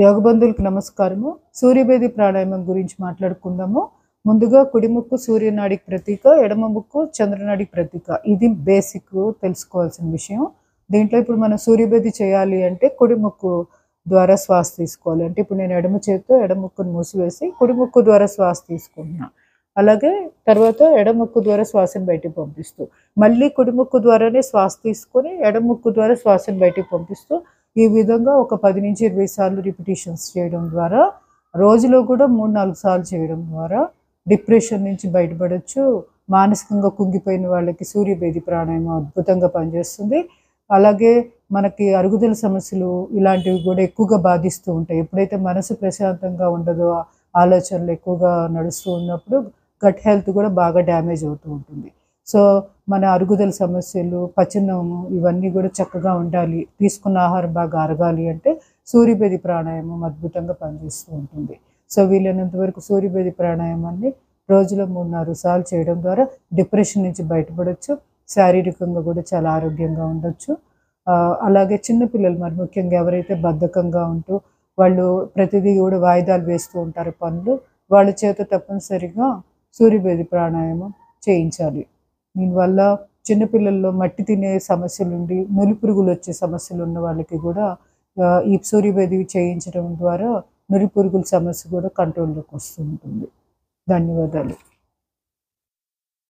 యోగ బంధువులకు నమస్కారము. సూర్యభేది ప్రాణాయామం గురించి మాట్లాడుకుందాము. ముందుగా కుడి ముక్కు సూర్యనాడికి ప్రతీక, ఎడమ ముక్కు చంద్రనాడికి ప్రతీక. ఇది బేసిక్ తెలుసుకోవాల్సిన విషయం. దీంట్లో ఇప్పుడు మనం సూర్యభేది చేయాలి అంటే కుడి ముక్కు ద్వారా శ్వాస తీసుకోవాలి. అంటే ఇప్పుడు నేను ఎడమ చేత్తో ఎడమ ముక్కును మూసివేసి కుడి ముక్కు ద్వారా శ్వాస తీసుకుంటున్నా. అలాగే తర్వాత ఎడమ ముక్కు ద్వారా శ్వాసను బయటికి పంపిస్తూ, మళ్ళీ కుడి ముక్కు ద్వారానే శ్వాస తీసుకొని ఎడమ ముక్కు ద్వారా శ్వాసను బయటికి పంపిస్తూ, ఈ విధంగా ఒక 10-20 సార్లు రిపిటీషన్స్ చేయడం ద్వారా, రోజులో కూడా 3-4 సార్లు చేయడం ద్వారా డిప్రెషన్ నుంచి బయటపడొచ్చు. మానసికంగా కుంగిపోయిన వాళ్ళకి సూర్యభేది ప్రాణాయామం అద్భుతంగా పనిచేస్తుంది. అలాగే మనకి అరుగుదల సమస్యలు ఇలాంటివి కూడా ఎక్కువగా బాధిస్తూ ఉంటాయి. ఎప్పుడైతే మనసు ప్రశాంతంగా ఉండదో, ఆలోచనలు ఎక్కువగా నడుస్తూ ఉన్నప్పుడు గట్ హెల్త్ కూడా బాగా డ్యామేజ్ అవుతూ ఉంటుంది. సో, మన అరుగుదల సమస్యలు, పచనము ఇవన్నీ కూడా చక్కగా ఉండాలి. తీసుకున్న ఆహారం బాగా అరగాలి అంటే సూర్యభేది ప్రాణాయామం అద్భుతంగా పనిచేస్తూ ఉంటుంది. సో, వీలైనంత వరకు సూర్యభేది ప్రాణాయామాన్ని రోజులో 3-4 సార్లు చేయడం ద్వారా డిప్రెషన్ నుంచి బయటపడొచ్చు. శారీరకంగా కూడా చాలా ఆరోగ్యంగా ఉండొచ్చు. అలాగే చిన్న పిల్లలు మరి ముఖ్యంగా ఎవరైతే బద్ధకంగా ఉంటూ వాళ్ళు ప్రతిదీ కూడా వాయిదాలు వేస్తూ ఉంటారు పనులు, వాళ్ళ చేత తప్పనిసరిగా సూర్యభేది ప్రాణాయామం చేయించాలి. దీనివల్ల చిన్నపిల్లల్లో మట్టి తినే సమస్యలుండి, నులిపురుగులు వచ్చే సమస్యలు ఉన్న వాళ్ళకి కూడా ఈ సూర్యభేది చేయించడం ద్వారా నులిపురుగుల సమస్య కూడా కంట్రోల్‌లోకి వస్తూ ఉంటుంది. ధన్యవాదాలు.